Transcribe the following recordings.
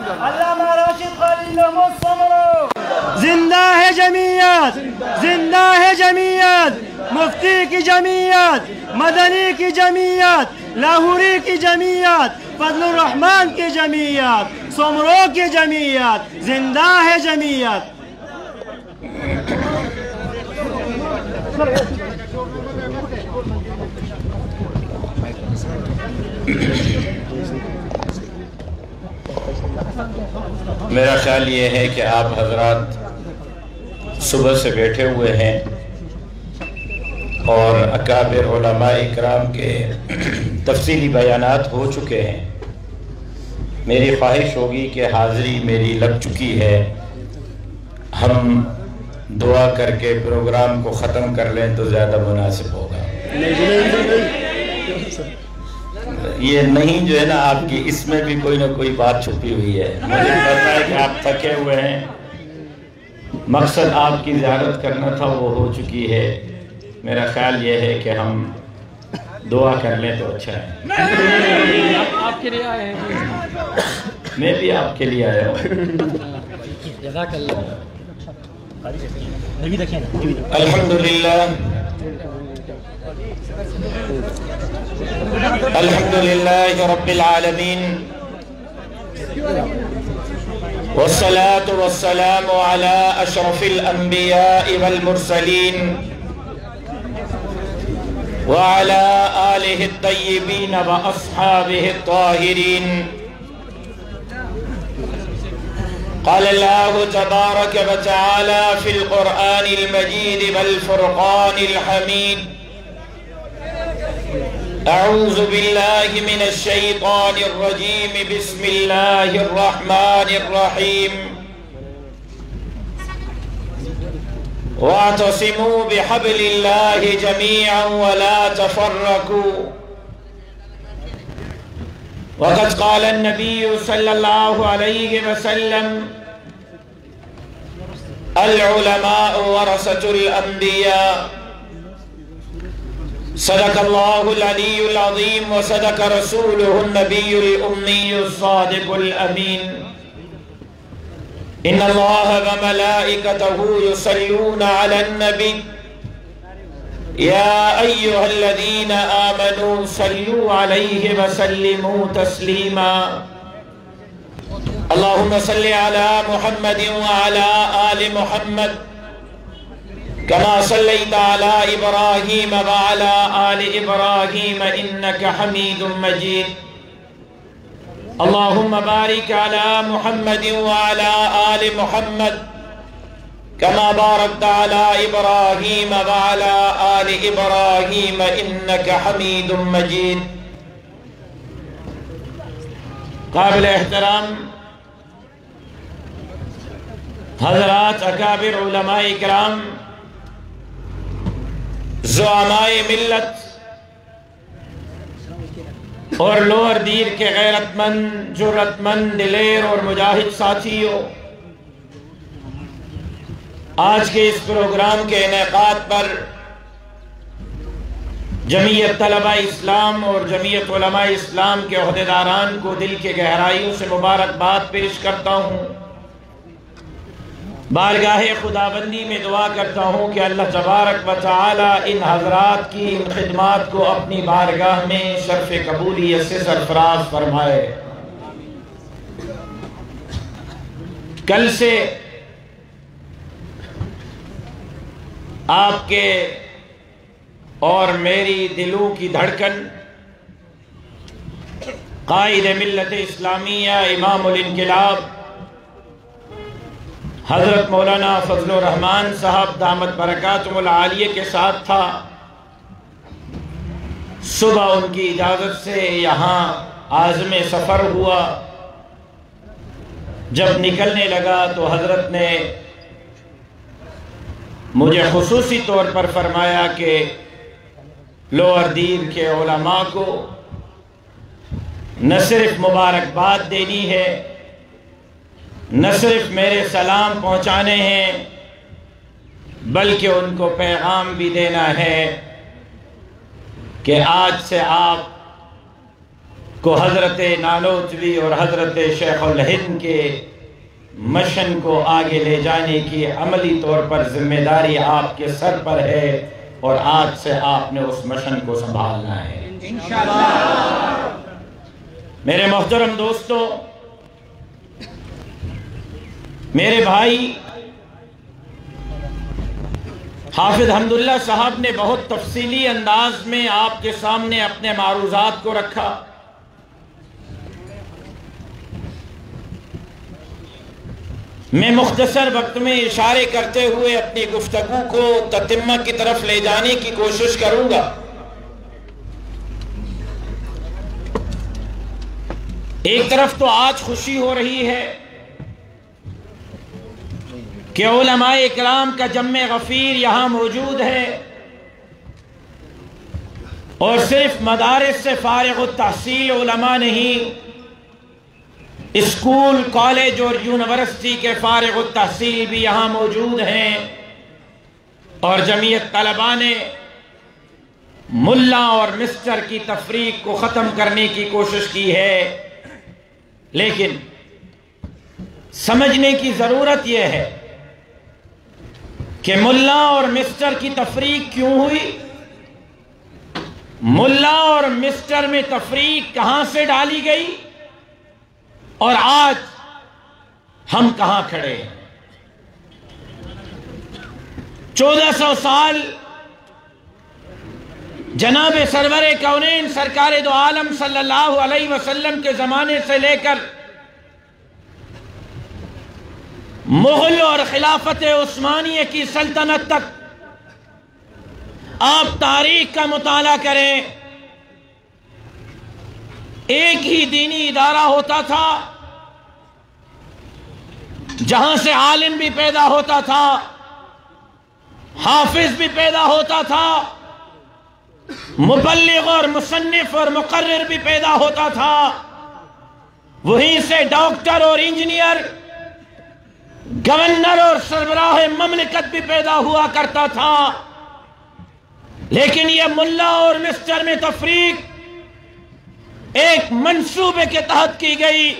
علامہ راشد خلیل احمد سمرو زندہ ہے جمعیت، زندہ ہے جمعیت، مفتی کی جمعیت، مدنی کی جمعیت، لاہوری کی جمعیت، فضل الرحمان کی جمعیت، سمرو کی جمعیت، زندہ ہے جمعیت۔ میرا خیال یہ ہے کہ آپ حضرات صبح سے بیٹھے ہوئے ہیں اور اکابر علماء اکرام کے تفصیلی بیانات ہو چکے ہیں۔ میری خواہش ہوگی کہ حاضری میری لگ چکی ہے، ہم دعا کر کے پروگرام کو ختم کر لیں تو زیادہ مناسب ہوگا۔ یہ نہیں جو ہے نا آپ کی، اس میں بھی کوئی نہ کوئی بات چھپی ہوئی ہے۔ مجھے پتا ہے کہ آپ تھکے ہوئے ہیں، مقصد آپ کی زیارت کرنا تھا وہ ہو چکی ہے۔ میرا خیال یہ ہے کہ ہم دعا کر لیں تو اچھا ہے۔ آپ کے لیے آئے ہیں، میں بھی آپ کے لیے آیا ہوں۔ جزاک اللہ۔ الحمدللہ الحمدللہ رب العالمین، والصلاة والسلام على اشرف الانبیاء والمرسلین وعلى آلہ الطیبین واصحابہ الطاہرین۔ قال اللہ تبارک وتعالی فی القرآن المجید والفرقان الحمید، اعوذ باللہ من الشیطان الرجیم، بسم اللہ الرحمن الرحیم، واعتصموا بحبل اللہ جميعا ولا تفرقوا۔ وقد قال النبي صلى الله عليه وسلم العلماء ورثة الأنبياء، صدق الله العلي العظيم وصدق رسوله النبي الأمي الصادق الأمين، إن الله وملائكته يصلون على النبي يا أيها الذين آمنوا صلوا عليه وسلموا تسليما۔ اللهم صل على محمد وعلى آل محمد كما صليت على إبراهيم وعلى آل إبراهيم إنك حميد مجيد۔ اللهم بارك على محمد وعلى آل محمد كما باركت على إبراهيم وعلى آل إبراهيم إنك حميد مجيد۔ قابل احترام حضرات، اکابر علماء اکرام، زعماء ملت اور لوور دیر کے غیرت مند، جرأت مند، دلیر اور مجاہد ساتھیوں، آج کے اس پروگرام کے انعقاد پر جمعیت طلبہ اسلام اور جمعیت علماء اسلام کے عہدیداران کو دل کے گہرائیوں سے مبارکباد پیش کرتا ہوں۔ بارگاہ خداوندی میں دعا کرتا ہوں کہ اللہ تبارک و تعالی ان حضرات کی ان خدمات کو اپنی بارگاہ میں شرف قبولیت سے سرفراز فرمائے۔ کل سے آپ کے اور میری دلوں کی دھڑکن قائد ملت اسلامیہ، امام الانقلاب حضرت مولانا فضل الرحمان صاحب دامت برکاتہم العالیہ کے ساتھ تھا۔ صبح ان کی اجازت سے یہاں عازم سفر ہوا۔ جب نکلنے لگا تو حضرت نے مجھے خصوصی طور پر فرمایا کہ لوور دیر کے علماء کو نہ صرف مبارکباد دینی ہے، نہ صرف میرے سلام پہنچانے ہیں، بلکہ ان کو پیغام بھی دینا ہے کہ آج سے آپ کو حضرت نانوتوی اور حضرت شیخ الہند کے مشن کو آگے لے جانے کی عملی طور پر ذمہ داری آپ کے سر پر ہے، اور آج سے آپ نے اس مشن کو سنبھالنا ہے انشاءاللہ۔ میرے محترم دوستو، میرے بھائی حافظ حمداللہ صاحب نے بہت تفصیلی انداز میں آپ کے سامنے اپنے معروضات کو رکھا۔ میں مختصر وقت میں اشارے کرتے ہوئے اپنی گفتگو کو تتمہ کی طرف لے جانے کی کوشش کروں گا۔ ایک طرف تو آج خوشی ہو رہی ہے کہ علماء اکرام کا جمع غفیر یہاں موجود ہے، اور صرف مدارس سے فارغ التحصیل علماء نہیں، اسکول، کالج اور یونیورسٹی کے فارغ التحصیل بھی یہاں موجود ہیں، اور جمعیت طلباء نے ملا اور مسٹر کی تفریق کو ختم کرنے کی کوشش کی ہے۔ لیکن سمجھنے کی ضرورت یہ ہے کہ ملا اور مسٹر کی تفریق کیوں ہوئی، ملا اور مسٹر میں تفریق کہاں سے ڈالی گئی، اور آج ہم کہاں کھڑے ہیں۔ 1400 سال جناب سرور کونین سرکار دو عالم صلی اللہ علیہ وسلم کے زمانے سے لے کر مغل اور خلافت عثمانیہ کی سلطنت تک آپ تاریخ کا مطالعہ کریں، ایک ہی دینی ادارہ ہوتا تھا جہاں سے عالم بھی پیدا ہوتا تھا، حافظ بھی پیدا ہوتا تھا، مبلغ اور مصنف اور مقرر بھی پیدا ہوتا تھا، وہیں سے ڈاکٹر اور انجینئر، گورنر اور سربراہ مملکت بھی پیدا ہوا کرتا تھا۔ لیکن یہ ملا اور مسٹر میں تفریق ایک منصوبے کے تحت کی گئی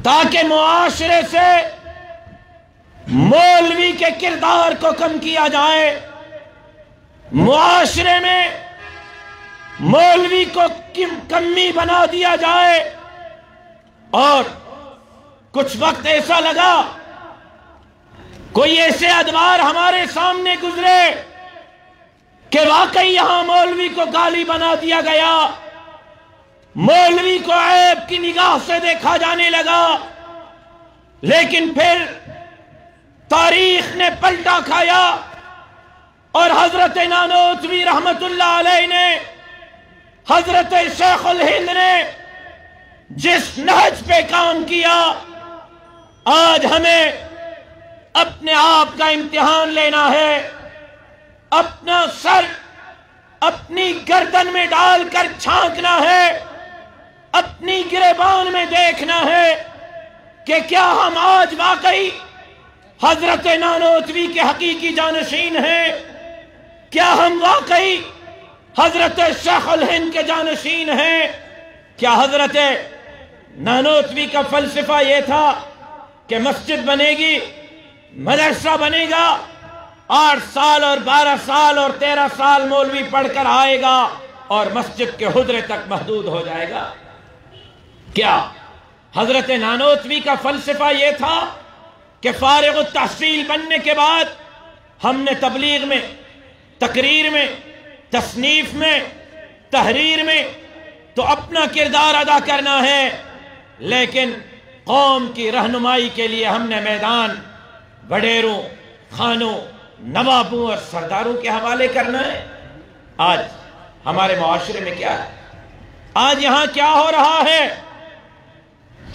تاکہ معاشرے سے مولوی کے کردار کو کم کیا جائے، معاشرے میں مولوی کو کمی بنا دیا جائے۔ اور کچھ وقت ایسا لگا کوئی ایسے ادوار ہمارے سامنے گزرے کہ واقعی یہاں مولوی کو گالی بنا دیا گیا، مولوی کو عیب کی نگاہ سے دیکھا جانے لگا۔ لیکن پھر تاریخ نے پلٹا کھایا، اور حضرت نانوتوی رحمت اللہ علیہ نے، حضرت شیخ الہند نے جس نہج پہ کام کیا، آج ہمیں اپنے آپ کا امتحان لینا ہے، اپنا سر اپنی گردن میں ڈال کر چھانکنا ہے، اپنی گریبان میں دیکھنا ہے کہ کیا ہم آج واقعی حضرت نانوتوی کے حقیقی جانشین ہیں، کیا ہم واقعی حضرت شیخ الہند کے جانشین ہیں۔ کیا حضرت نانوتوی کا فلسفہ یہ تھا کہ مسجد بنے گی، مدرسہ بنے گا، 8 سال اور 12 سال اور 13 سال مولوی پڑھ کر آئے گا اور مسجد کے حجرے تک محدود ہو جائے گا؟ کیا حضرت نانوتوی کا فلسفہ یہ تھا کہ فارغ التحصیل بننے کے بعد ہم نے تبلیغ میں، تقریر میں، تصنیف میں، تحریر میں تو اپنا کردار ادا کرنا ہے، لیکن قوم کی رہنمائی کے لیے ہم نے میدان وڈیروں، خانوں، نوابوں اور سرداروں کے حوالے کرنا ہے؟ آج ہمارے معاشرے میں کیا ہے؟ آج یہاں کیا ہو رہا ہے؟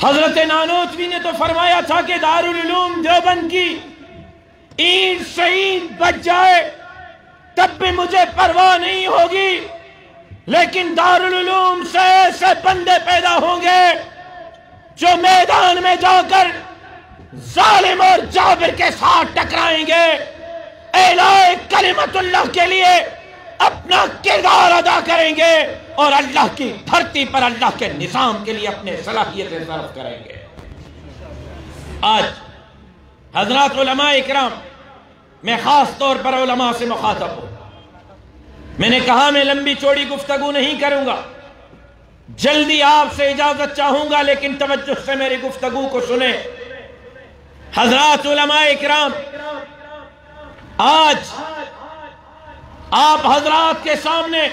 حضرت نانوتوی نے تو فرمایا تھا کہ دارالعلوم دیوبند کی اینٹ سے اینٹ بچ جائے تب بھی مجھے پرواہ نہیں ہوگی، لیکن دارالعلوم سے ایسے بندے پیدا ہوں گے جو میدان میں جا کر ظالم اور جابر کے ساتھ ٹکرائیں گے، اعلاء کلمت اللہ کے لیے اپنا کردار ادا کریں گے، اور اللہ کی دھرتی پر اللہ کے نظام کے لیے اپنے صلاحیتیں صرف کریں گے۔ آج حضرات علماء اکرام، میں خاص طور پر علماء سے مخاطب ہوں۔ میں نے کہا میں لمبی چوڑی گفتگو نہیں کروں گا، جلدی آپ سے اجازت چاہوں گا، لیکن توجہ سے میری گفتگو کو سنیں۔ حضرات علماء اکرام، آج آپ حضرات کے سامنے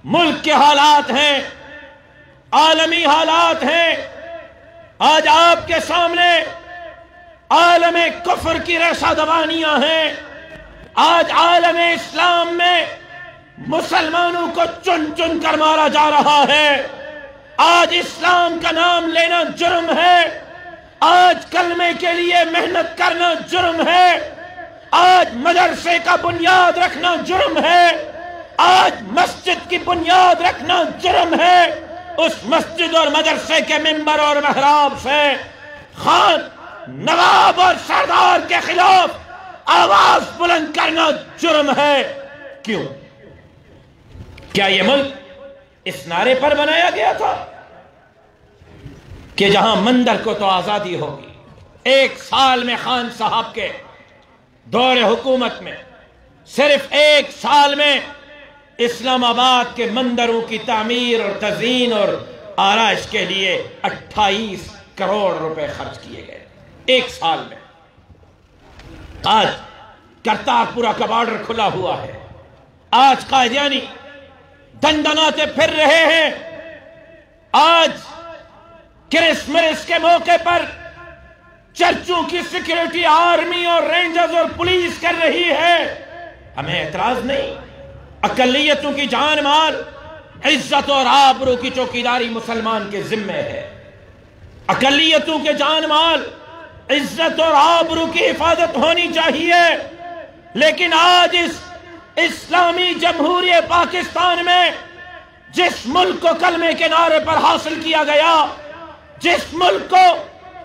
ملک کے حالات ہیں، عالمی حالات ہیں۔ آج آپ کے سامنے عالم کفر کی ریشہ دوانیاں ہیں۔ آج عالم اسلام میں مسلمانوں کو چن چن کر مارا جا رہا ہے۔ آج اسلام کا نام لینا جرم ہے، آج کلمے کے لیے محنت کرنا جرم ہے، آج مدرسے کا بنیاد رکھنا جرم ہے، آج مسجد کی بنیاد رکھنا جرم ہے۔ اس مسجد اور مدرسے کے ممبر اور محراب سے خان، نواب اور سردار کے خلاف آواز بلند کرنا جرم ہے۔ کیوں؟ کیا یہ ملک اس نعرے پر بنایا گیا تھا کہ جہاں مندر کو تو آزادی ہوگی؟ ایک سال میں خان صاحب کے دور حکومت میں، صرف ایک سال میں اسلام آباد کے مندروں کی تعمیر اور تزئین اور آرائش کے لیے 28 کروڑ روپے خرچ کیے گئے، ایک سال میں۔ آج کرتارپورہ کا بارڈر کھلا ہوا ہے، آج قادیانی دندناتے پھر رہے ہیں، آج کرسمس کے موقع پر چرچوں کی سیکیورٹی آرمی اور رینجرز اور پولیس کر رہی ہے۔ ہمیں اعتراض نہیں، اقلیتوں کی جان مال، عزت اور آبرو کی چوکیداری مسلمان کے ذمے ہے۔ اقلیتوں کے جان مال، عزت اور آبرو کی حفاظت ہونی چاہیے، لیکن آج اس اسلامی جمہوریہ پاکستان میں جس ملک کو کلمے کے نعرے پر حاصل کیا گیا، جس ملک کو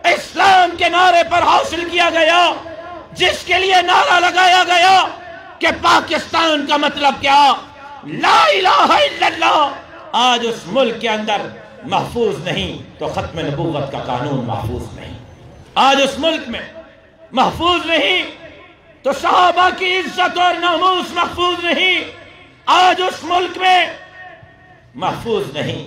اسلام کے نعرے پر حاصل کیا گیا، جس کے لیے نعرہ لگایا گیا کہ پاکستان کا مطلب کیا، لا الہ الا اللہ، آج اس ملک کے اندر محفوظ نہیں تو ختم نبوت کا قانون محفوظ نہیں، آج اس ملک میں محفوظ نہیں تو صحابہ کی عزت اور ناموس محفوظ نہیں، آج اس ملک میں محفوظ نہیں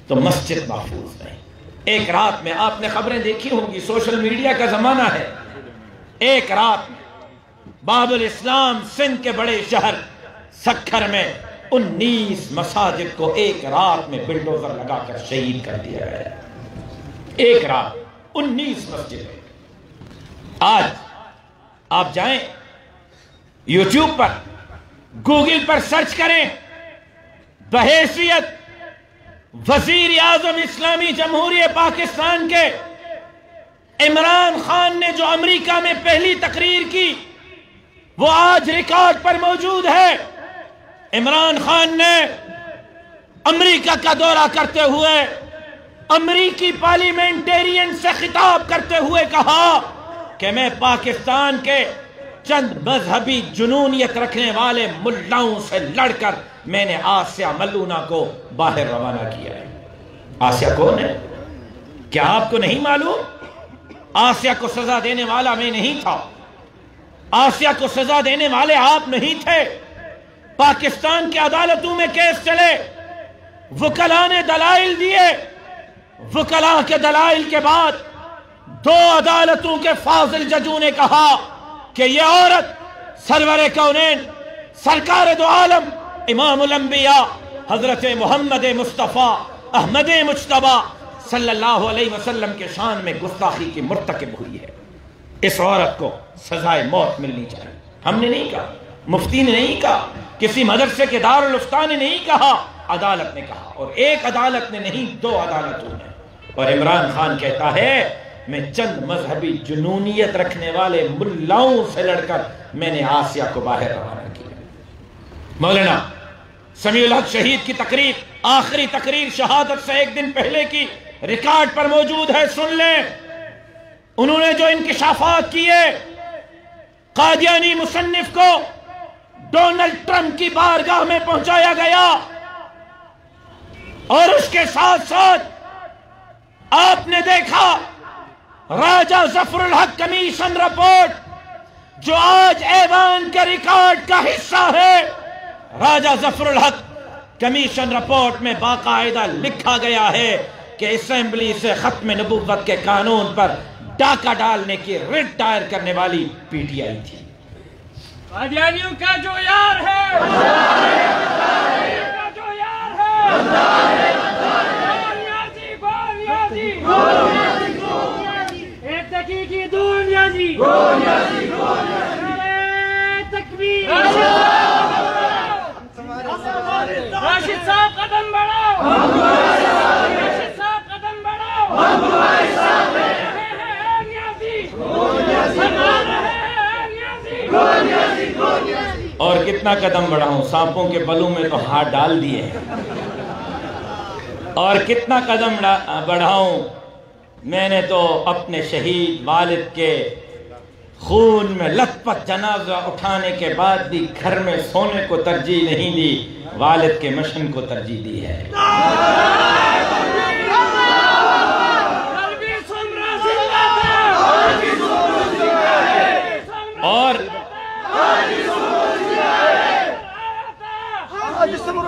تو مسجد محفوظ نہیں۔ ایک رات میں آپ نے خبریں دیکھی ہوں گی، سوشل میڈیا کا زمانہ ہے، ایک رات میں باب الاسلام سندھ کے بڑے شہر سکھر میں 19 مساجد کو ایک رات میں بلڈوزر لگا کر شہید کر دیا گیا، ایک رات 19 مسجدیں۔ آج آپ جائیں یوٹیوب پر، گوگل پر سرچ کریں، بحیثیت وزیر اعظم اسلامی جمہوریہ پاکستان کے عمران خان نے جو امریکہ میں پہلی تقریر کی وہ آج ریکارڈ پر موجود ہے۔ عمران خان نے امریکہ کا دورہ کرتے ہوئے امریکی پارلیمنٹیرین سے خطاب کرتے ہوئے کہا کہ میں پاکستان کے چند مذہبی جنونیت رکھنے والے ملاؤں سے لڑ کر میں نے آسیہ ملونہ کو باہر روانہ کیا ہے۔ آسیہ کون ہے؟ کیا آپ کو نہیں معلوم؟ آسیہ کو سزا دینے والا میں نہیں تھا، آسیہ کو سزا دینے والے آپ نہیں تھے۔ پاکستان کی عدالتوں میں کیس چلے، وکلاء نے دلائل دیے، وکلاء کے دلائل کے بعد 2 عدالتوں کے فاضل ججوں نے کہا کہ یہ عورت سرور کونین، سرکار دو عالم، امام الانبیاء حضرت محمد مصطفیٰ احمد مجتبیٰ صلی اللہ علیہ وسلم کے شان میں گستاخی کی مرتکب ہوئی ہے، اس عورت کو سزائے موت ملنی چاہیے۔ ہم نے نہیں کہا، مفتی نے نہیں کہا، کسی مدرسے کے دارالفتہ نے نہیں کہا، عدالت نے کہا، اور ایک عدالت نے نہیں 2 عدالتوں نے۔ اور عمران خان کہتا ہے میں چند مذہبی جنونیت رکھنے والے ملاؤں سے لڑ کر میں نے آسیہ کو باہر روانہ کیا۔ مولانا سمیع الحق شہید کی تقریر، آخری تقریر شہادت سے 1 دن پہلے کی، ریکارڈ پر موجود ہے، سن لیں۔ انہوں نے جو انکشافات کیے، قادیانی مصنف کو ڈونلڈ ٹرمپ کی بارگاہ میں پہنچایا گیا، اور اس کے ساتھ ساتھ آپ نے دیکھا راجہ ظفر الحق کمیشن رپورٹ جو آج ایوان کے ریکارڈ کا حصہ ہے. راجہ ظفر الحق کمیشن رپورٹ میں باقاعدہ لکھا گیا ہے کہ اسمبلی سے ختم نبوت کے قانون پر ڈاکہ ڈالنے کی رٹ دائر کرنے والی پی ٹی آئی تھی. قادیانیوں کا جو یار ہے ایک دقیقی دنیا جی تکبیر. راشد صاحب قدم بڑھاؤ, راشد صاحب قدم بڑھاؤ. اور کتنا قدم بڑھاؤں, سانپوں کے بلوں میں تو ہاتھ ڈال دیے ہیں. اور کتنا قدم بڑھاؤں, میں نے تو اپنے شہید والد کے خون میں لت پت جنازہ اٹھانے کے بعد بھی گھر میں سونے کو ترجیح نہیں دی, والد کے مشن کو ترجیح دی ہے.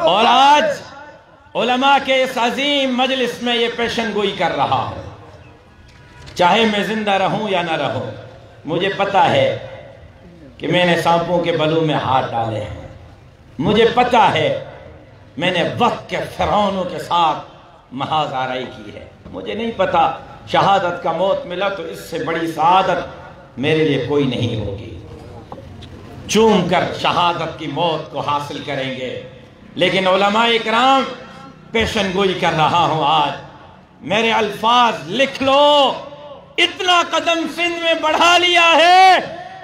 اور آج علماء کے اس عظیم مجلس میں یہ پیشن گوئی کر رہا ہوں. چاہے میں زندہ رہوں یا نہ رہوں, مجھے پتا ہے کہ میں نے سانپوں کے بلوں میں ہاتھ ڈالے ہیں. مجھے پتا ہے میں نے وقت کے فرعونوں کے ساتھ محاذ آرائی کی ہے. مجھے نہیں پتا شہادت کا موت ملا تو اس سے بڑی سعادت میرے لیے کوئی نہیں ہوگی. چوم کر شہادت کی موت کو حاصل کریں گے. لیکن علماء اکرام پیشن گوئی کر رہا ہوں آج, میرے الفاظ لکھ لو. اتنا قدم سندھ میں بڑھا لیا ہے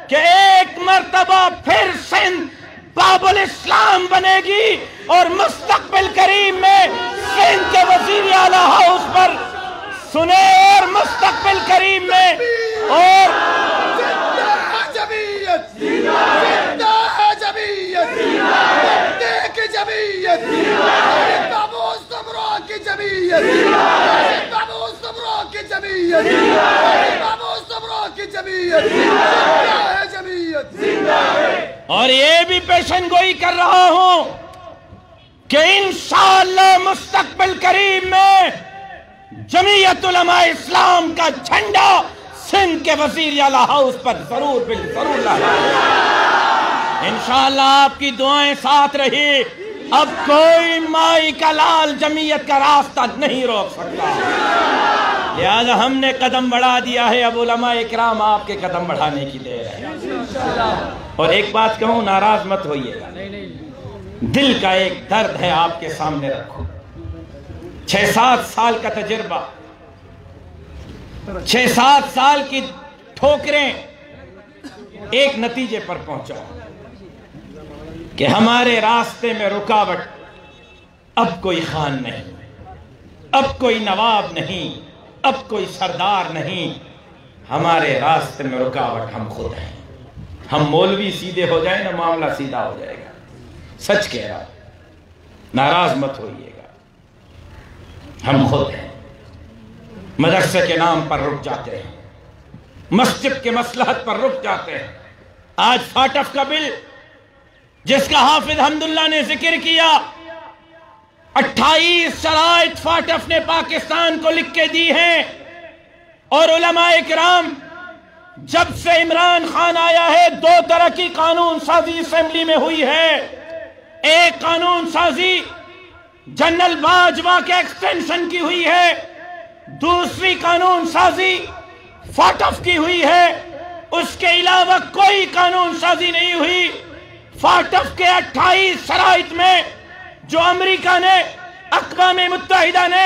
کہ ایک مرتبہ پھر سندھ باب الاسلام بنے گی, اور مستقبل قریب میں سندھ کے وزیر اعلیٰ ہاؤس پر سنے, اور مستقبل قریب میں اور اور یہ بھی پیشن گوئی کر رہا ہوں کہ انشاءاللہ مستقبل قریب میں جمعیت علماء اسلام کا جھنڈا سندھ کے وزیر اعلیٰ ہاؤس پر ضرور بالضرور لگائے. انشاءاللہ آپ کی دعائیں ساتھ رہی. اب کوئی مائی کا لال جمعیت کا راستہ نہیں روک سکتا. لہذا ہم نے قدم بڑھا دیا ہے, اب علماء اکرام آپ کے قدم بڑھانے کی دیر ہے. اور ایک بات کہوں, ناراض مت ہوئیے گا, دل کا ایک درد ہے آپ کے سامنے رکھو. 6-7 سال کا تجربہ, 6-7 سال کی ٹھوکریں ایک نتیجے پر پہنچا کہ ہمارے راستے میں رکاوٹ اب کوئی خان نہیں, اب کوئی نواب نہیں, اب کوئی سردار نہیں. ہمارے راستے میں رکاوٹ ہم خود ہیں. ہم مولوی سیدھے ہو جائیں نا, معاملہ سیدھا ہو جائے گا. سچ کہہ رہا ہوں, ناراض مت ہوئیے گا. ہم خود ہیں, مدرسے کے نام پر رک جاتے ہیں, مسجد کے مصلحت پر رک جاتے ہیں. آج فاٹف کا بل جس کا حافظ حمداللہ نے ذکر کیا, 28 شرائط فاٹف نے پاکستان کو لکھ کے دی ہیں. اور علماء اکرام, جب سے عمران خان آیا ہے 2 طرح کی قانون سازی اسمبلی میں ہوئی ہے. ایک قانون سازی جنرل باجوہ کے ایکسٹینشن کی ہوئی ہے, دوسری قانون سازی فاٹف کی ہوئی ہے. اس کے علاوہ کوئی قانون سازی نہیں ہوئی. فاٹف کے 28 شرائط میں جو امریکہ نے, اقوام متحدہ نے,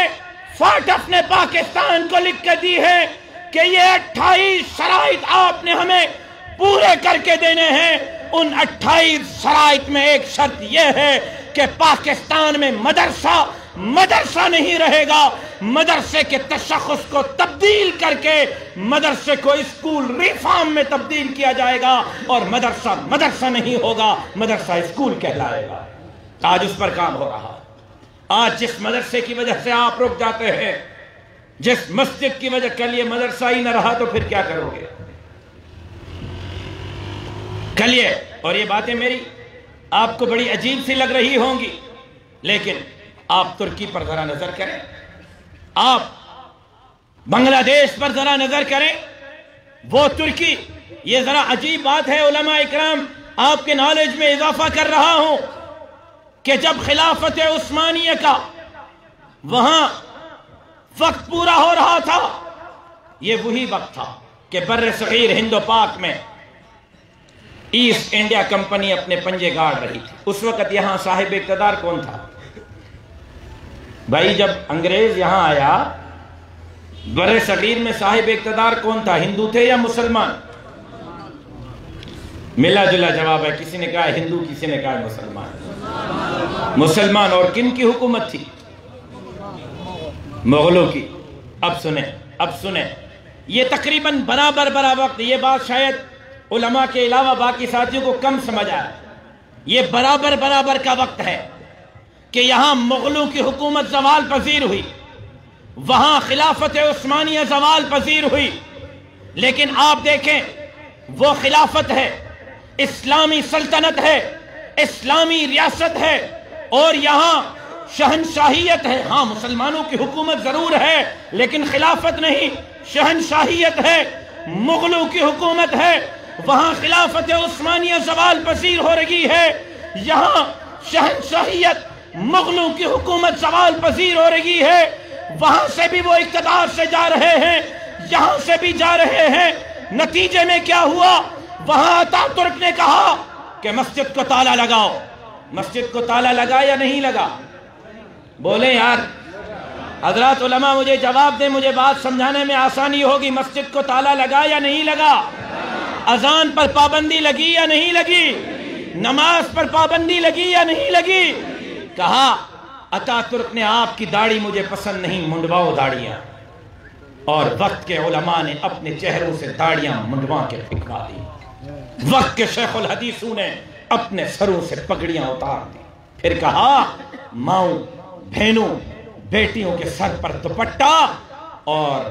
فاٹف نے پاکستان کو لکھ کے دی ہے کہ یہ 28 شرائط آپ نے ہمیں پورے کر کے دینے ہیں. ان 28 شرائط میں ایک شرط یہ ہے کہ پاکستان میں مدرسہ نہیں رہے گا. مدرسے کے تشخص کو تبدیل کر کے مدرسے کو اسکول ریفارم میں تبدیل کیا جائے گا, اور مدرسہ نہیں ہوگا, مدرسہ اسکول کہلائے گا. آج اس پر کام ہو رہا. آج جس مدرسے کی وجہ سے آپ رک جاتے ہیں، جس مسجد کی وجہ کل یہ مدرسہ ہی نہ رہا تو پھر کیا کرو گے؟ کل یہ، اور یہ باتیں میری آپ کو بڑی عجیب سی لگ رہی ہوں گی، لیکن آپ ترکی پر ذرا نظر کریں، آپ بنگلہ دیش پر ذرا نظر کریں، وہ ترکی، یہ ذرا عجیب بات ہے علماء اکرام، آپ کے نالج میں اضافہ کر رہا ہوں کہ جب خلافت عثمانیہ کا وہاں وقت پورا ہو رہا تھا، یہ وہی وقت تھا کہ بر صغیر ہند و پاک میں ایسٹ انڈیا کمپنی اپنے پنجے گاڑ رہی تھی۔ اس وقت یہاں صاحب اقتدار کون تھا؟ بھائی جب انگریز یہاں آیا، بر صغیر میں صاحب اقتدار کون تھا؟ ہندو تھے یا مسلمان؟ ملا جلا جواب ہے، کسی نے کہا ہندو، کسی نے کہا مسلمان۔ مسلمان، اور کن کی حکومت تھی؟ مغلوں کی۔ اب سنیں، یہ تقریباً برابر وقت، یہ بات شاید علماء کے علاوہ باقی ساتھیوں کو کم سمجھ آیا، یہ برابر کا وقت ہے کہ یہاں مغلوں کی حکومت زوال پذیر ہوئی، وہاں خلافت عثمانیہ زوال پذیر ہوئی، لیکن آپ دیکھیں وہ خلافت ہے، اسلامی سلطنت ہے، اسلامی ریاست ہے، اور یہاں شہنشاہیت ہے۔ ہاں مسلمانوں کی حکومت ضرور ہے لیکن خلافت نہیں، شہنشاہیت ہے، مغلوں کی حکومت ہے، وہاں خلافت عثمانیہ زوال پذیر ہو رہی ہے، یہاں شہنشاہیت مغلوں کی حکومت زوال پذیر ہو رہی ہے، وہاں سے بھی وہ اقتدار سے جا رہے ہیں، یہاں سے بھی جا رہے ہیں۔ نتیجے میں کیا ہوا؟ وہاں اتا ترک نے کہا کہ مسجد کو تالا لگاؤ۔ مسجد کو تالا لگا یا نہیں لگا؟ بولیں یار حضرات علماء، مجھے جواب دیں، مجھے بات سمجھانے میں آسانی ہوگی۔ مسجد کو تالا لگا یا نہیں لگا؟ اذان پر پابندی لگی یا نہیں لگی؟ نماز پر پابندی لگی یا نہیں لگی؟ کہا اتا ترک نے آپ کی داڑھی مجھے پسند نہیں، منڈواؤ داڑیاں، اور وقت کے علماء نے اپنے چہروں سے داڑیاں منڈوا کے پھینکوا دی، وقت کے شیخ الحدیثوں نے اپنے سروں سے پگڑیاں اتار دی، پھر کہا ماؤں، بہنوں، بیٹیوں کے سر پر دوپٹہ اور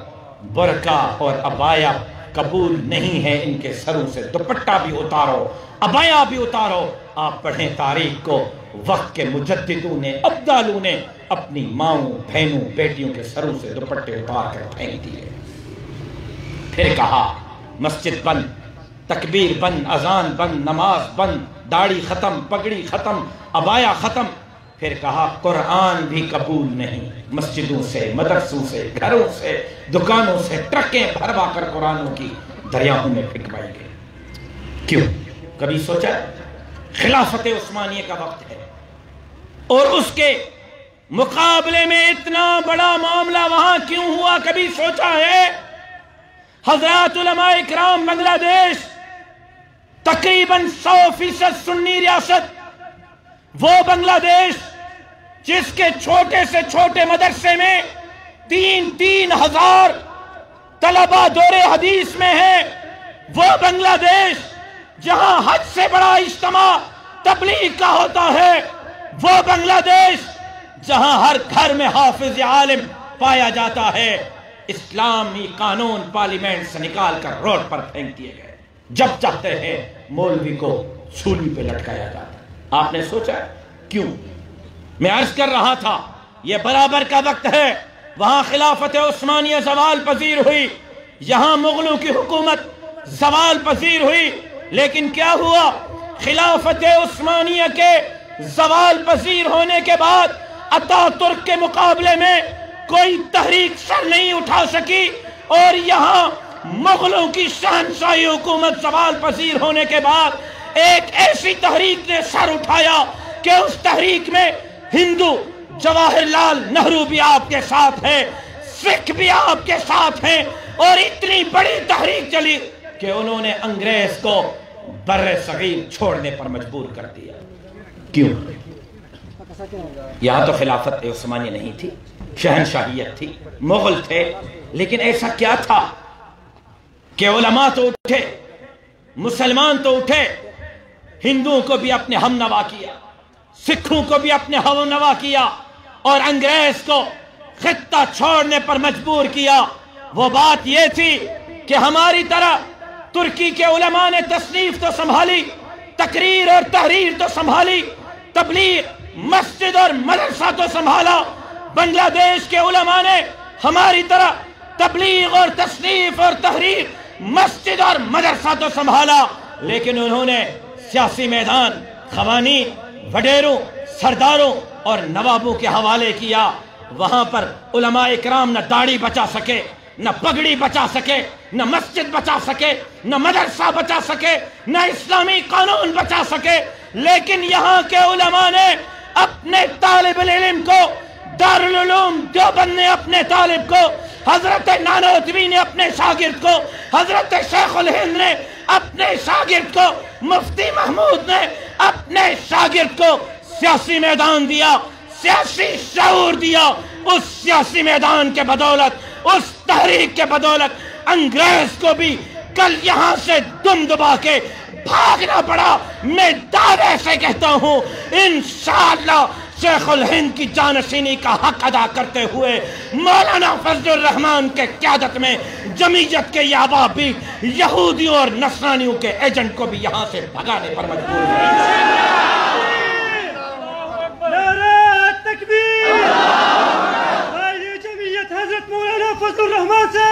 برقع اور عبایا قبول نہیں ہے، ان کے سروں سے دوپٹہ بھی اتارو، عبایا بھی اتارو۔ آپ پڑھیں تاریخ کو، وقت کے مجددوں نے، ابدالوں نے اپنی ماؤں، بہنوں، بیٹیوں کے سروں سے دوپٹے اتار کر پھینک دیے۔ پھر کہا مسجد بند، تکبیر بند، اذان بند، نماز بند، داڑھی ختم، پگڑی ختم، عبایا ختم۔ پھر کہا قرآن بھی قبول نہیں، مسجدوں سے، مدرسوں سے، گھروں سے، دکانوں سے ٹرکیں بھروا کر قرآنوں کی دریاؤں میں پھینکوائی گئی۔ کیوں؟ کبھی سوچا؟ خلافت عثمانیہ کا وقت ہے، اور اس کے مقابلے میں اتنا بڑا معاملہ وہاں کیوں ہوا؟ کبھی سوچا ہے؟ حضرات علماء اکرام، بنگلہ دیش تقریباً 100% سنی ریاست، وہ بنگلہ دیش جس کے چھوٹے سے چھوٹے مدرسے میں 3,000 طلبہ دور حدیث میں ہیں، وہ بنگلہ دیش جہاں حد سے بڑا اجتماع تبلیغ کا ہوتا ہے، وہ بنگلہ دیش جہاں ہر گھر میں حافظ عالم پایا جاتا ہے، اسلامی قانون پارلیمنٹ سے نکال کر روڈ پر پھینک دیے گئے، جب چاہتے ہیں مولوی کو سولی پہ لٹکایا جاتا ہے۔ آپ نے سوچا کیوں؟ میں عرض کر رہا تھا یہ برابر کا وقت ہے، وہاں خلافت عثمانیہ زوال پذیر ہوئی، یہاں مغلوں کی حکومت زوال پذیر ہوئی، لیکن کیا ہوا؟ خلافت عثمانیہ کے زوال پذیر ہونے کے بعد اتا ترک کے مقابلے میں کوئی تحریک سر نہیں اٹھا سکی، اور یہاں مغلوں کی شہنشاہی حکومت زوال پذیر ہونے کے بعد ایک ایسی تحریک نے سر اٹھایا کہ اس تحریک میں ہندو جواہر لال نہرو بھی آپ کے ساتھ ہے، سکھ بھی آپ کے ساتھ ہیں، اور اتنی بڑی تحریک چلی کہ انہوں نے انگریز کو بر صغیر چھوڑنے پر مجبور کر دیا۔ کیوں؟ یہاں تو خلافت عثمانیہ نہیں تھی، شہنشاہیت تھی، مغل تھے، لیکن ایسا کیا تھا کہ علماء تو اٹھے، مسلمان تو اٹھے، ہندوؤں کو بھی اپنے ہم نوا کیا، سکھوں کو بھی اپنے ہم نوا کیا، اور انگریز کو خطہ چھوڑنے پر مجبور کیا، وہ بات یہ تھی کہ ہماری طرح ترکی کے علماء نے تصنیف تو سنبھالی، تقریر اور تحریر تو سنبھالی، تبلیغ، مسجد اور مدرسہ تو سنبھالا، بنگلہ دیش کے علماء نے ہماری طرح تبلیغ اور تصنیف اور تحریر، مسجد اور مدرسہ تو سنبھالا، لیکن انہوں نے سیاسی میدان خوانین، وڈیروں، سرداروں اور نوابوں کے حوالے کیا۔ وہاں پر علماء اکرام نہ داڑھی بچا سکے، نہ پگڑی بچا سکے، نہ مسجد بچا سکے، نہ مدرسہ بچا سکے، نہ اسلامی قانون بچا سکے، لیکن یہاں کے علماء نے اپنے طالب العلم کو، دارالعلوم دیوبند نے اپنے طالب کو، حضرت نانوتوی نے اپنے شاگرد کو، حضرت شیخ الہند نے اپنے شاگرد کو، مفتی محمود نے اپنے شاگرد کو سیاسی میدان دیا، سیاسی شعور دیا۔ اس سیاسی میدان کے بدولت، اس تحریک کے بدولت انگریز کو بھی کل یہاں سے دم دبا کے بھاگنا پڑا۔ میں دعوے سے کہتا ہوں انشاءاللہ شیخ الہند کی جانشینی کا حق ادا کرتے ہوئے مولانا فضل الرحمان کے قیادت میں جمعیت کے یہ احباب بھی یہودیوں اور نصرانیوں کے ایجنٹ کو بھی یہاں سے بھگانے پر مجبور ہوئے۔ نعرہ تکبیر! آئیے جمعیت حضرت مولانا فضل الرحمان سے!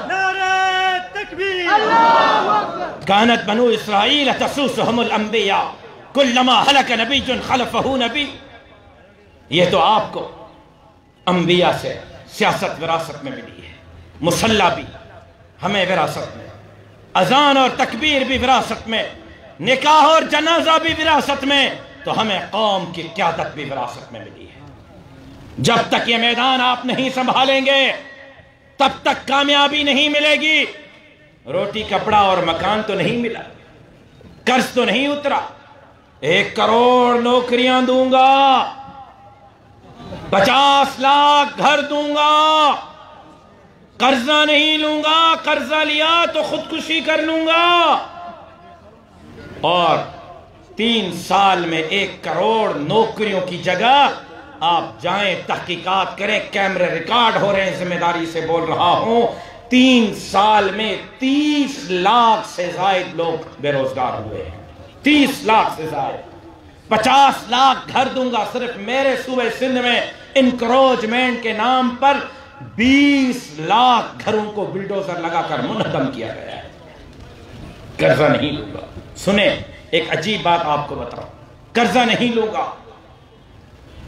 نعرہ تکبیر! كانت بنو اسرائیل تسوسهم الانبیاء کلما ہلک نبی خلفہ نبی۔ یہ تو آپ کو انبیاء سے سیاست وراثت میں ملی ہے، مصلی بھی ہمیں وراثت میں، اذان اور تکبیر بھی وراثت میں، نکاح اور جنازہ بھی وراثت میں، تو ہمیں قوم کی قیادت بھی وراثت میں ملی ہے۔ جب تک یہ میدان آپ نہیں سنبھالیں گے تب تک کامیابی نہیں ملے گی۔ روٹی کپڑا اور مکان تو نہیں ملا، قرض تو نہیں اترا، 1 کروڑ نوکریاں دوں گا، 50 لاکھ گھر دوں گا، قرضہ نہیں لوں گا، قرضہ لیا تو خودکشی کر لوں گا، اور 3 سال میں 1 کروڑ نوکریوں کی جگہ آپ جائیں تحقیقات کریں، کیمرے ریکارڈ ہو رہے ہیں، ذمہ داری سے بول رہا ہوں، 3 سال میں 30 لاکھ سے زائد لوگ بے روزگار ہوئے ہیں، 30 لاکھ سے زائد۔ 50 لاکھ گھر دوں گا، صرف میرے صوبہ سندھ میں انکروچمنٹ کے نام پر 20 لاکھ گھروں کو بلڈوزر لگا کر منہدم کیا گیا ہے۔ قرضہ نہیں لوں گا۔ سنیں ایک عجیب بات آپ کو بتاؤں، قرضہ نہیں لوں گا۔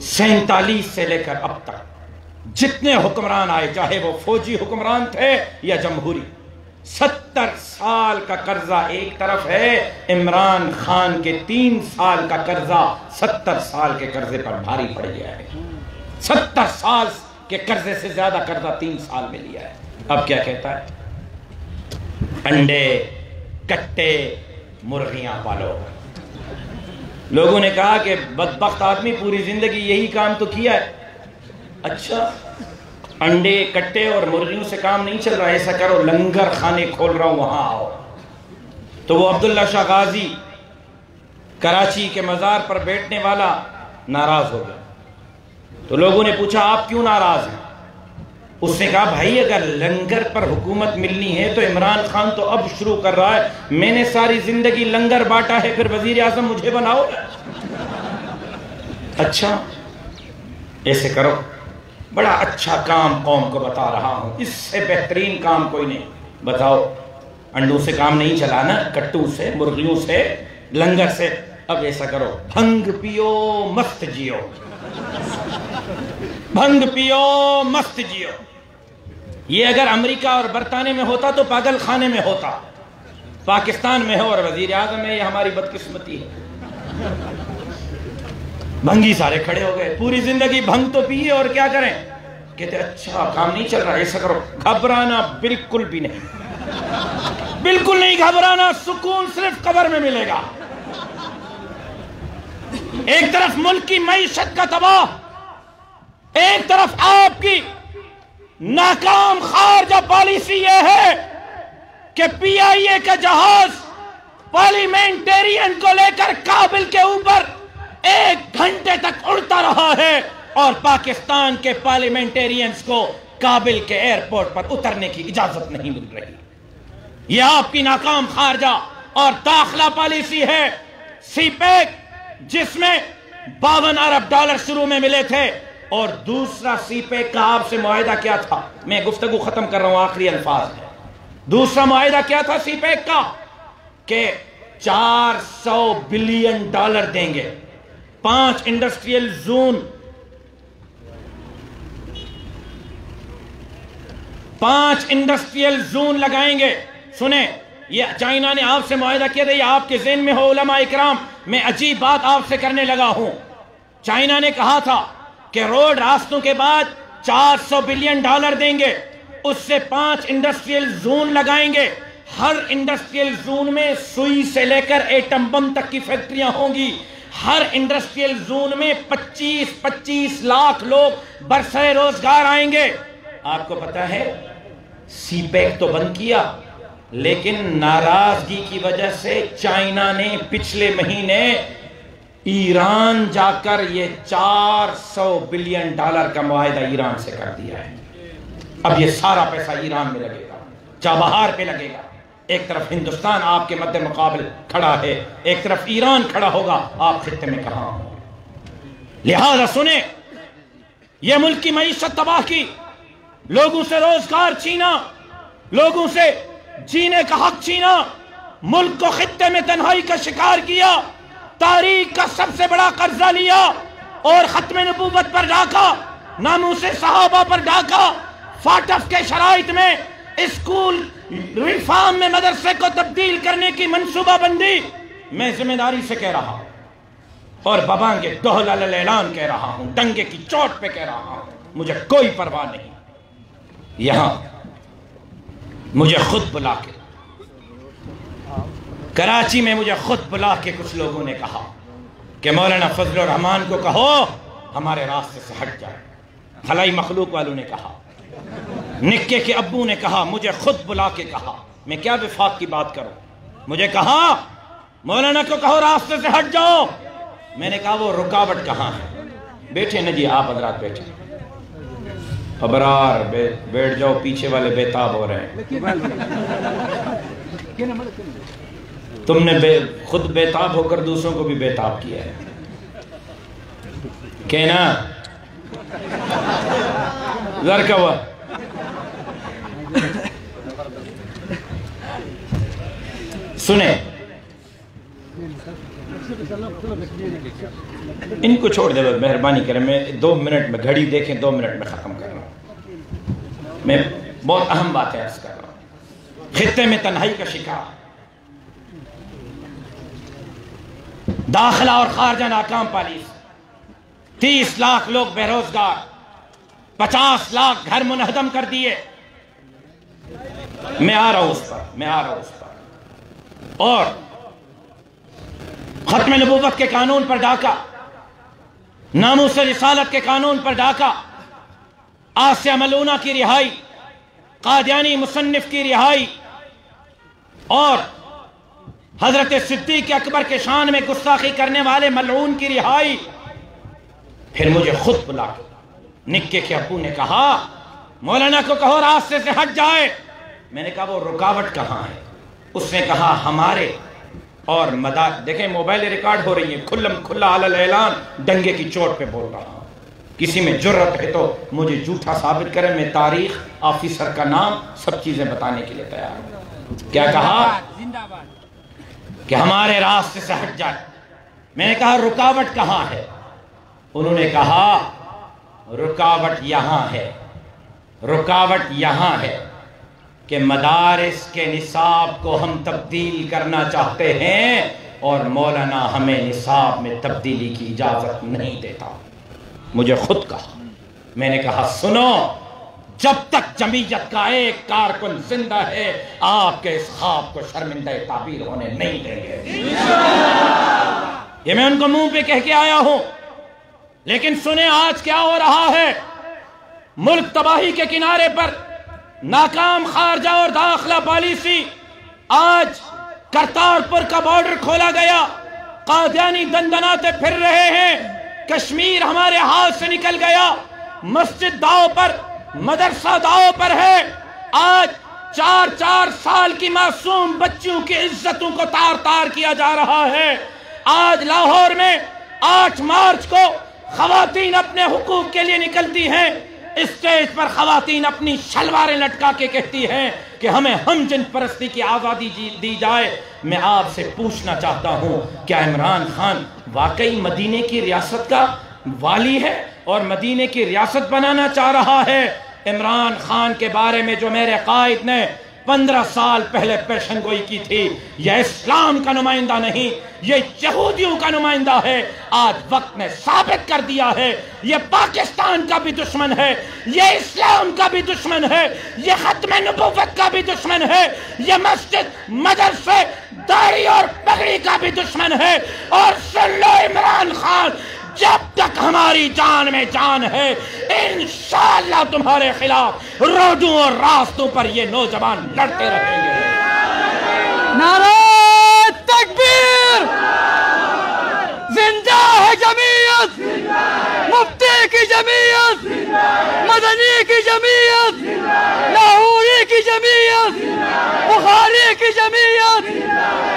47 سے لے کر اب تک جتنے حکمران آئے، چاہے وہ فوجی حکمران تھے یا جمہوری، 70 سال کا قرضہ ایک طرف ہے، عمران خان کے 3 سال کا قرضہ 70 سال کے قرضے پر بھاری پڑ گیا ہے۔ 70 سال کے قرضے سے زیادہ قرضہ 3 سال میں لیا ہے۔ اب کیا کہتا ہے؟ انڈے، کٹے، مرغیاں پالو۔ لوگوں نے کہا کہ بدبخت آدمی پوری زندگی یہی کام تو کیا ہے۔ اچھا، انڈے، کٹے اور مرغیوں سے کام نہیں چل رہا، ایسا کرو لنگر خانے کھول رہا ہوں وہاں آؤ۔ تو وہ عبداللہ شاہ غازی کراچی کے مزار پر بیٹھنے والا ناراض ہو گیا۔ تو لوگوں نے پوچھا آپ کیوں ناراض ہیں؟ اس نے کہا بھائی اگر لنگر پر حکومت ملنی ہے تو عمران خان تو اب شروع کر رہا ہے، میں نے ساری زندگی لنگر بانٹا ہے، پھر وزیر اعظم مجھے بناؤ۔ اچھا ایسے کرو، بڑا اچھا کام قوم کو بتا رہا ہوں، اس سے بہترین کام کوئی نہیں، بتاؤ۔ انڈوں سے کام نہیں چلانا، کٹو سے، مرغیوں سے، لنگر سے۔ اب ایسا کرو، بھنگ پیو مست جیو، بھنگ پیو مست جیو۔ یہ اگر امریکہ اور برطانیہ میں ہوتا تو پاگل خانے میں ہوتا، پاکستان میں ہو اور وزیر اعظم میں، یہ ہماری بدقسمتی ہے۔ بھنگی سارے کھڑے ہو گئے، پوری زندگی بھنگ تو پیے اور کیا کریں؟ کہتے اچھا کام نہیں چل رہا، ایسا کرو، گھبرانا بالکل بھی نہیں، بالکل نہیں گھبرانا، سکون صرف قبر میں ملے گا۔ ایک طرف ملک کی معیشت کا تباہ، ایک طرف آپ کی ناکام خارجہ پالیسی یہ ہے کہ پی آئی اے کا جہاز پارلیمنٹیرین کو لے کر کابل کے اوپر 1 گھنٹے تک اڑتا رہا ہے، اور پاکستان کے پارلیمنٹیرینز کو کابل کے ایئرپورٹ پر اترنے کی اجازت نہیں مل رہی. یہ آپ کی ناکام خارجہ اور داخلہ پالیسی ہے. سی پیک جس میں $52 ارب شروع میں ملے تھے، اور دوسرا سی پیک کا آپ سے معاہدہ کیا تھا؟ میں گفتگو ختم کر رہا ہوں، آخری الفاظ ہے. دوسرا معاہدہ کیا تھا سی پیک کا؟ کہ $400 بلین دیں گے، 5 انڈسٹریل زون، 5 انڈسٹریل زون لگائیں گے. سنیں، یہ چائنا نے آپ سے معاہدہ کیا تھا، یہ آپ کے ذہن میں ہو علماء اکرام. میں عجیب بات آپ سے کرنے لگا ہوں. چائنا نے کہا تھا کہ روڈ راستوں کے بعد $400 بلین دیں گے، اس سے 5 انڈسٹریل زون لگائیں گے. ہر انڈسٹریل زون میں سوئی سے لے کر ایٹم بم تک کی فیکٹریاں ہوں گی. ہر انڈسٹریل زون میں 25 لاکھ لوگ برسر روزگار آئیں گے. آپ کو پتا ہے سی پیک تو بند کیا، لیکن ناراضگی کی وجہ سے چائنا نے پچھلے مہینے ایران جا کر یہ $400 بلین کا معاہدہ ایران سے کر دیا ہے. اب یہ سارا پیسہ ایران میں لگے گا، چابہار پہ لگے گا. ایک طرف ہندوستان آپ کے مد مقابل کھڑا ہے، ایک طرف ایران کھڑا ہوگا. آپ خطے میں کہاں ہوں؟ لہذا سنیں، یہ ملک کی معیشت تباہ کی، لوگوں سے روزگار چھینا، لوگوں سے جینے کا حق چھینا، ملک کو خطے میں تنہائی کا شکار کیا، تاریخ کا سب سے بڑا قرضہ لیا، اور ختم نبوت پر ڈاکہ، ناموس صحابہ پر ڈاکہ، فاٹف کے شرائط میں اسکول ریفارم میں مدرسے کو تبدیل کرنے کی منصوبہ بندی میں ذمہ داری سے کہہ رہا ہوں، اور ببانگے دوہل اعلان کہہ رہا ہوں، ڈنگے کی چوٹ پہ کہہ رہا ہوں. مجھے کوئی پرواہ نہیں. یہاں مجھے خود بلا کے، کراچی میں مجھے خود بلا کے کچھ لوگوں نے کہا کہ مولانا فضل الرحمان کو کہو ہمارے راستے سے ہٹ جائے. خلائی مخلوق والوں نے کہا، نکے کے ابو نے کہا، مجھے خود بلا کے کہا. میں کیا وفاق کی بات کروں؟ مجھے کہا مولانا کو کہو راستے سے ہٹ جاؤ. میں نے کہا وہ رکاوٹ کہاں ہے؟ بیٹھے نا جی، آپ حضرات بیٹھے. ابرار بیٹھ جاؤ، پیچھے والے بے تاب ہو رہے ہیں. تم نے خود بے تاب ہو کر دوسروں کو بھی بے تاب کیا ہے. کہنا ذر کا ہوا. سنیں، ان کو چھوڑ دے، مہربانی کریں. میں 2 منٹ میں گھڑی دیکھیں، 2 منٹ میں ختم کر رہا ہوں. میں بہت اہم بات ہے عرض کر رہا ہوں. خطے میں تنہائی کا شکار، داخلہ اور خارجہ ناکام پالیسی، 30 لاکھ لوگ بے روزگار، 50 لاکھ گھر منہدم کر دیے. میں آ رہا ہوں اس پر. اور ختم نبوت کے قانون پر ڈاکہ، ناموس رسالت کے قانون پر ڈاکہ، آسیہ ملونہ کی رہائی، قادیانی مصنف کی رہائی، اور حضرت صدیق اکبر کے شان میں گستاخی کرنے والے ملعون کی رہائی. پھر مجھے خود بلا کے نکے کے ابو نے کہا مولانا کو کہو راستے سے ہٹ جائے. میں نے کہا وہ رکاوٹ کہاں ہے؟ اس نے کہا ہمارے اور مدار. دیکھیں موبائل ریکارڈ ہو رہی ہے، کھلم کھلا علی الاعلان ڈنگے کی چوٹ پہ بول رہا ہوں. کسی میں جرت ہے تو مجھے جھوٹا ثابت کرے. میں تاریخ، آفیسر کا نام، سب چیزیں بتانے کے لیے تیار ہوں. کیا کہا؟ کہ ہمارے راستے سے ہٹ جائے. میں نے کہا رکاوٹ کہاں ہے؟ انہوں نے کہا رکاوٹ یہاں ہے. رکاوٹ یہاں ہے کہ مدارس کے نصاب کو ہم تبدیل کرنا چاہتے ہیں، اور مولانا ہمیں نصاب میں تبدیلی کی اجازت نہیں دیتا. مجھے خود کہا. میں نے کہا سنو، جب تک جمعیت کا ایک کارکن زندہ ہے آپ کے اس خواب کو شرمندہ تعبیر ہونے نہیں دیں گے. یہ میں ان کو منہ پہ کہہ کے آیا ہوں. لیکن سنیں آج کیا ہو رہا ہے. ملک تباہی کے کنارے پر، ناکام خارجہ اور داخلہ پالیسی. آج کرتارپور کا بارڈر کھولا گیا، قادیانی دندناتے پھر رہے ہیں. کشمیر ہمارے ہاتھ سے نکل گیا، مسجد داؤ پر، مدرسہ داؤ پر ہے۔ آج 4 سال کی معصوم بچیوں کی عزتوں کو تار تار کیا جا رہا ہے۔ آج لاہور میں 8 مارچ کو خواتین اپنے حقوق کے لیے نکلتی ہیں، اسٹیج پر خواتین اپنی شلواریں لٹکا کے کہتی ہیں کہ ہمیں ہم جن پرستی کی آزادی دی جائے۔ میں آپ سے پوچھنا چاہتا ہوں، کیا عمران خان واقعی مدینے کی ریاست کا والی ہے اور مدینے کی ریاست بنانا چاہ رہا ہے؟ عمران خان کے بارے میں جو میرے قائد نے 15 سال پہلے پیشن گوئی کی تھی، یہ اسلام کا نمائندہ نہیں، یہ یہودیوں کا نمائندہ ہے۔ آج وقت نے ثابت کر دیا ہے، یہ پاکستان کا بھی دشمن ہے، یہ اسلام کا بھی دشمن ہے، یہ ختم نبوت کا بھی دشمن ہے، یہ مسجد، مدرسے، داڑھی اور پگڑی کا بھی دشمن ہے۔ اور سن لو عمران خان، جب تک ہماری جان میں جان ہے انشاءاللہ تمہارے خلاف روڈوں اور راستوں پر یہ نوجوان لڑتے رہیں گے۔ نعرہ تکبیر! زندہ ہے جمعیت، مفتی کی جمعیت، مدنی کی جمعیت، لاہوری کی جمعیت، بخاری کی جمعیت،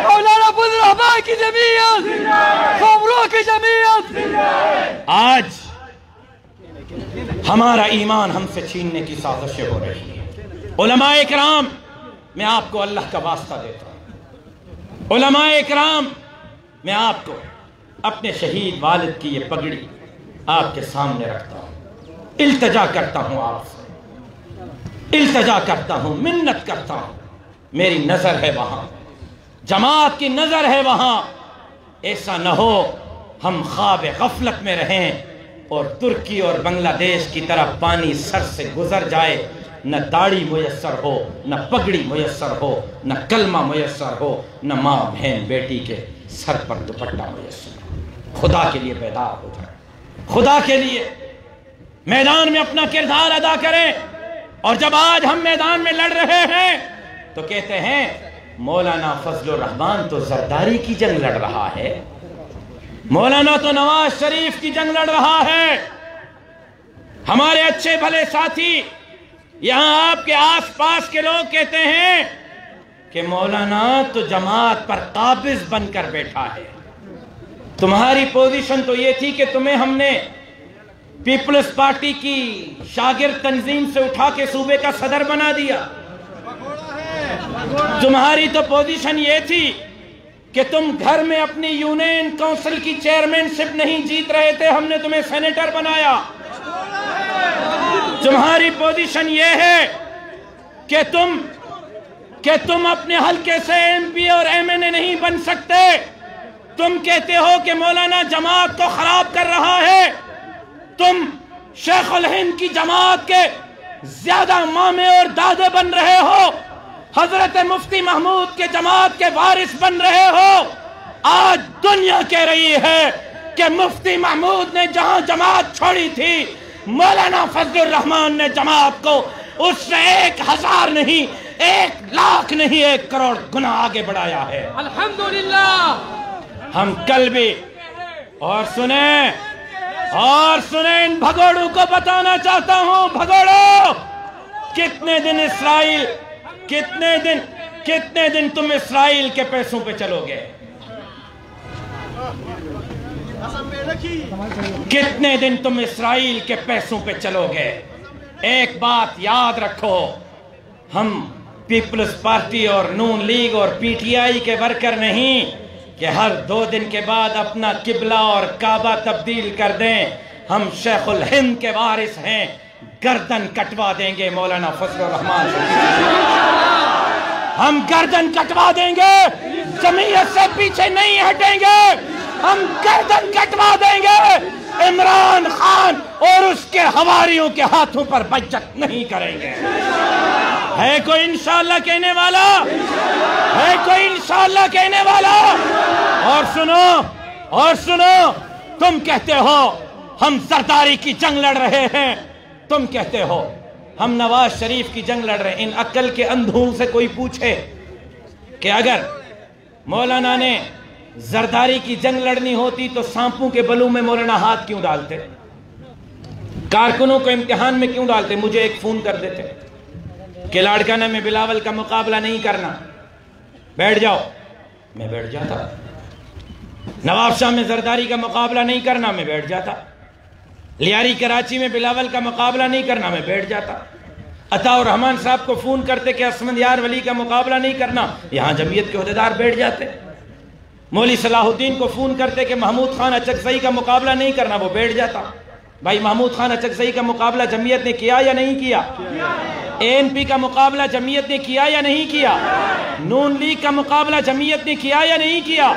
مولانا عبدالرحمان کی جمعیت، خبروں کی جمعیت۔ آج ہمارا ایمان ہم سے چھیننے کی سازشیں ہو رہی ہیں۔ علماء اکرام، میں آپ کو اللہ کا واسطہ دیتا ہوں، علماء اکرام، میں آپ کو اپنے شہید والد کی یہ پگڑی آپ کے سامنے رکھتا ہوں، التجا کرتا ہوں، آپ سے التجا کرتا ہوں، منت کرتا ہوں، میری نظر ہے وہاں، جماعت کی نظر ہے وہاں۔ ایسا نہ ہو ہم خواب غفلت میں رہیں اور ترکی اور بنگلہ دیش کی طرح پانی سر سے گزر جائے، نہ داڑھی میسر ہو، نہ پگڑی میسر ہو، نہ کلمہ میسر ہو، نہ ماں بہن بیٹی کے سر پر دوپٹہ میسر ہو۔ خدا کے لیے بیدار ہو جائیں، خدا کے لیے میدان میں اپنا کردار ادا کریں۔ اور جب آج ہم میدان میں لڑ رہے ہیں تو کہتے ہیں مولانا فضل الرحمان تو زرداری کی جنگ لڑ رہا ہے، مولانا تو نواز شریف کی جنگ لڑ رہا ہے۔ ہمارے اچھے بھلے ساتھی یہاں آپ کے آس پاس کے لوگ کہتے ہیں کہ مولانا تو جماعت پر قابض بن کر بیٹھا ہے۔ تمہاری پوزیشن تو یہ تھی کہ تمہیں ہم نے پیپلز پارٹی کی شاگرد تنظیم سے اٹھا کے صوبے کا صدر بنا دیا۔ تمہاری تو پوزیشن یہ تھی کہ تم گھر میں اپنی یونین کونسل کی چیئرمین شپ نہیں جیت رہے تھے، ہم نے تمہیں سینیٹر بنایا۔ تمہاری پوزیشن یہ ہے کہ تم اپنے حلقے سے ایم پی اور ایم این اے نہیں بن سکتے۔ تم کہتے ہو کہ مولانا جماعت کو خراب کر رہا ہے، تم شیخ الہند کی جماعت کے زیادہ مامے اور دادے بن رہے ہو، حضرت مفتی محمود کے جماعت کے وارث بن رہے ہو۔ آج دنیا کہہ رہی ہے کہ مفتی محمود نے جہاں جماعت چھوڑی تھی، مولانا فضل الرحمان نے جماعت کو اس سے 1000 نہیں، 1,00,000 نہیں، 1 کروڑ گنا آگے بڑھایا ہے۔ الحمدللہ۔ ہم کل بھی اور سنیں ان بھگوڑوں کو بتانا چاہتا ہوں، بھگوڑوں، کتنے دن تم اسرائیل کے پیسوں پہ چلو گے؟ کتنے دن تم اسرائیل کے پیسوں پہ چلو گے؟ ایک بات یاد رکھو، ہم پیپلز پارٹی اور نون لیگ اور پی ٹی آئی کے ورکر نہیں کہ ہر 2 دن کے بعد اپنا قبلہ اور کعبہ تبدیل کر دیں۔ ہم شیخ الہند کے وارث ہیں، گردن کٹوا دیں گے مولانا فضل الرحمان سے، ہم گردن کٹوا دیں گے، جمعیت سے پیچھے نہیں ہٹیں گے، ہم گردن کٹوا دیں گے، عمران خان اور اس کے حواریوں کے ہاتھوں پر بیعت نہیں کریں گے۔ ہے کوئی انشاءاللہ کہنے والا؟ ہے کوئی انشاءاللہ کہنے والا؟ اور سنو، تم کہتے ہو ہم زرداری کی جنگ لڑ رہے ہیں، تم کہتے ہو ہم نواز شریف کی جنگ لڑ رہے ہیں۔ ان عقل کے اندھوں سے کوئی پوچھے کہ اگر مولانا نے زرداری کی جنگ لڑنی ہوتی تو سانپوں کے بلوں میں مولانا ہاتھ کیوں ڈالتے؟ کارکنوں کو امتحان میں کیوں ڈالتے؟ مجھے ایک فون کر دیتے کہ لاڑکانہ میں بلاول کا مقابلہ نہیں کرنا، بیٹھ جاؤ، میں بیٹھ جاتا۔ نواب شاہ میں زرداری کا مقابلہ نہیں کرنا، میں بیٹھ جاتا۔ لیاری کراچی میں بلاول کا مقابلہ نہیں کرنا، میں بیٹھ جاتا۔ عطا الرحمن صاحب کو فون کرتے کہ اسفندیار ولی کا مقابلہ نہیں کرنا، یہاں جمعیت کے عہدیدار بیٹھ جاتے۔ مولوی صلاح الدین کو فون کرتے کہ محمود خان اچکزئی کا مقابلہ نہیں کرنا، وہ بیٹھ جاتا۔ بھائی محمود خان اچکزئی کا مقابلہ جمعیت نے کیا یا نہیں کیا؟ ANP کا مقابلہ جمعیت نے کیا یا نہیں کیا؟ نون لیگ کا مقابلہ جمعیت نے کیا یا نہیں کیا؟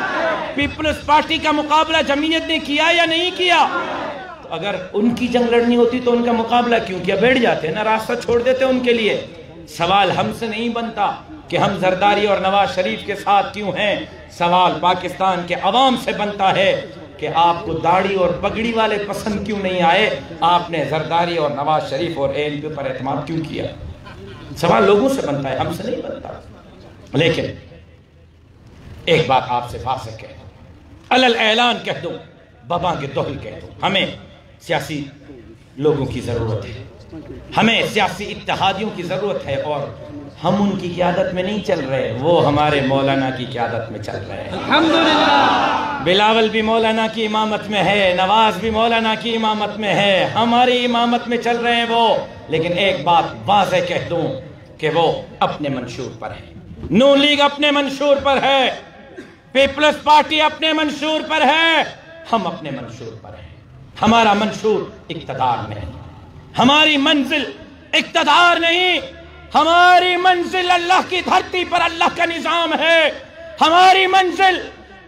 پیپلز پارٹی کا مقابلہ جمعیت نے کیا یا نہیں کیا؟ تو اگر ان کی جنگ لڑنی ہوتی تو ان کا مقابلہ کیوں کیا؟ بیٹھ جاتے نا، راستہ چھوڑ دیتے ان کے لیے۔ سوال ہم سے نہیں بنتا کہ ہم زرداری اور نواز شریف کے ساتھ کیوں ہیں، سوال پاکستان کے عوام سے بنتا ہے کہ آپ کو داڑھی اور پگڑی والے پسند کیوں نہیں آئے، آپ نے زرداری اور نواز شریف اور ANP پر اعتماد کیوں کیا؟ سوال لوگوں سے بنتا ہے، ہم سے نہیں بنتا۔ لیکن ایک بات آپ سے واضح کہہ دوں، علل اعلان کہہ دوں، بابانگ دہل کہہ دوں، ہمیں سیاسی لوگوں کی ضرورت ہے، ہمیں سیاسی اتحادیوں کی ضرورت ہے، اور ہم ان کی قیادت میں نہیں چل رہے، وہ ہمارے مولانا کی قیادت میں چل رہے ہیں۔ الحمدللہ بلاول بھی مولانا کی امامت میں ہے، نواز بھی مولانا کی امامت میں ہے، ہماری امامت میں چل رہے ہیں وہ۔ لیکن ایک بات واضح کہہ دوں کہ وہ اپنے منشور پر ہے، نون لیگ اپنے منشور پر ہے، پیپلز پارٹی اپنے منشور پر ہے، ہم اپنے منشور پر ہیں۔ ہمارا منشور اقتدار نہیں، ہماری منزل اقتدار نہیں، ہماری منزل اللہ کی دھرتی پر اللہ کا نظام ہے، ہماری منزل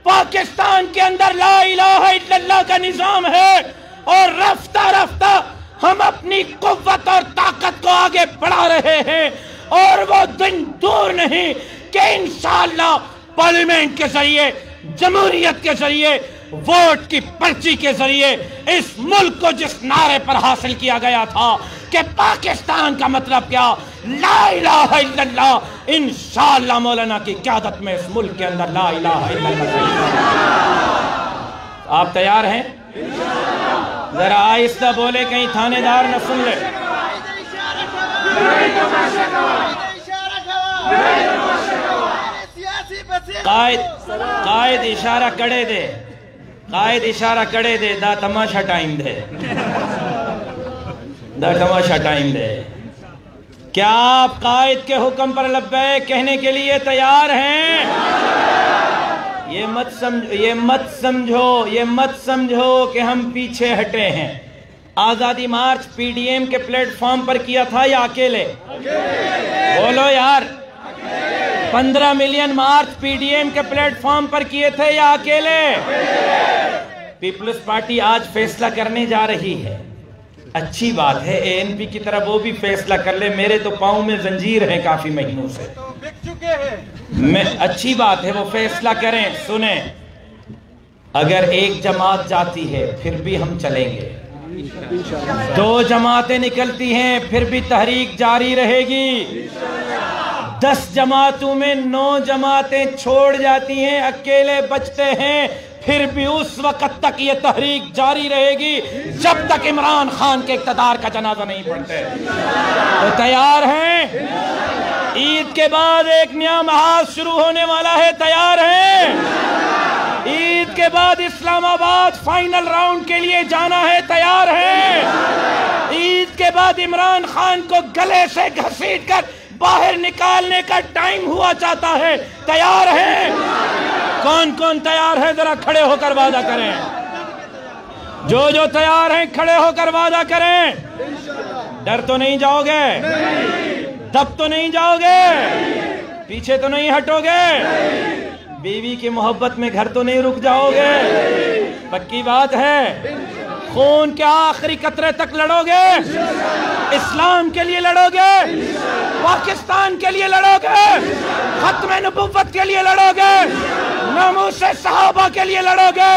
پاکستان کے اندر لا الہ الا اللہ کا نظام ہے، اور رفتہ رفتہ ہم اپنی قوت اور طاقت کو آگے بڑھا رہے ہیں، اور وہ دن دور نہیں کہ انشاءاللہ پارلیمنٹ کے ذریعے، جمہوریت کے ذریعے، ووٹ کی پرچی کے ذریعے اس ملک کو جس نعرے پر حاصل کیا گیا تھا کہ پاکستان کا مطلب کیا، لا الہ الا اللہ، انشاءاللہ مولانا کی قیادت میں اس ملک کے اندر لا الہ الا اللہ۔ آپ تیار ہیں؟ ذرا آہستہ بولے، کہیں تھانے دار نہ سن لے۔ قائد اشارہ کڑے دے، قائد اشارہ کڑے دے، دا تماشا ٹائم دے، دا تماشا ٹائم دے۔ کیا آپ قائد کے حکم پر لبیک کہنے کے لیے تیار ہیں؟ یہ مت سمجھو کہ ہم پیچھے ہٹے ہیں۔ آزادی مارچ PDM کے پلیٹ فارم پر کیا تھا یا اکیلے؟ بولو یار، 15 ملین مارچ PDM کے پلیٹ فارم پر کیے تھے یا اکیلے؟ پیپلز پارٹی آج فیصلہ کرنے جا رہی ہے، اچھی بات ہے، ANP کی طرف وہ بھی فیصلہ کر لے، میرے تو پاؤں میں زنجیر ہے کافی مہینوں سے، اچھی بات ہے وہ فیصلہ کریں۔ سنیں، اگر ایک جماعت جاتی ہے پھر بھی ہم چلیں گے، 2 جماعتیں نکلتی ہیں پھر بھی تحریک جاری رہے گی، 10 جماعتوں میں 9 جماعتیں چھوڑ جاتی ہیں، اکیلے بچتے ہیں، پھر بھی اس وقت تک یہ تحریک جاری رہے گی جب تک عمران خان کے اقتدار کا جنازہ نہیں پڑھتے۔ تو تیار ہیں؟ عید کے بعد ایک نیا محاذ شروع ہونے والا ہے، تیار ہیں؟ عید کے بعد اسلام آباد فائنل راؤنڈ کے لیے جانا ہے، تیار ہیں؟ عید کے بعد عمران خان کو گلے سے گھسیٹ کر باہر نکالنے کا ٹائم ہوا چاہتا ہے، تیار ہیں؟ کون کون تیار ہے؟ ذرا کھڑے ہو کر وعدہ کریں، جو تیار ہیں کھڑے ہو کر وعدہ کریں۔ ڈر تو نہیں جاؤ گے؟ دب تو نہیں جاؤ گے؟ پیچھے تو نہیں ہٹو گے؟ بیوی کی محبت میں گھر تو نہیں رک جاؤ گے؟ پکی بات ہے؟ خون کے آخری قطرے تک لڑو گے؟ اسلام کے لیے لڑو گے؟ پاکستان کے لیے لڑو گے؟ ختم نبوت کے لیے لڑو گے؟ ناموس صحابہ کے لیے لڑو گے؟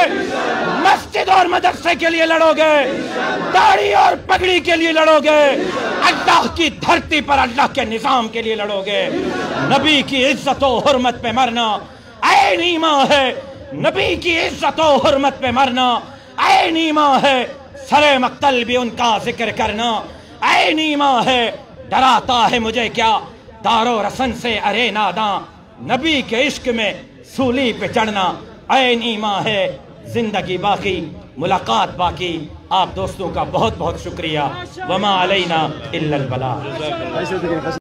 مسجد اور مدرسے کے لیے لڑو گے؟ داڑھی اور پگڑی کے لیے لڑو گے؟ اللہ کی دھرتی پر اللہ کے نظام کے لیے لڑو گے؟ نبی کی عزت و حرمت پہ مرنا عین ایمان ہے، نبی کی عزت و حرمت پہ مرنا عین ایمان ہے، سرے مقتل بھی ان کا ذکر کرنا عین ایمان ہے۔ ڈراتا ہے مجھے کیا دار و رسن سے ارے ناداں، نبی کے عشق میں سولی پہ چڑھنا عین ایمان ہے۔ زندگی باقی، ملاقات باقی۔ آپ دوستوں کا بہت بہت شکریہ۔ وما علینا الا البلاغ۔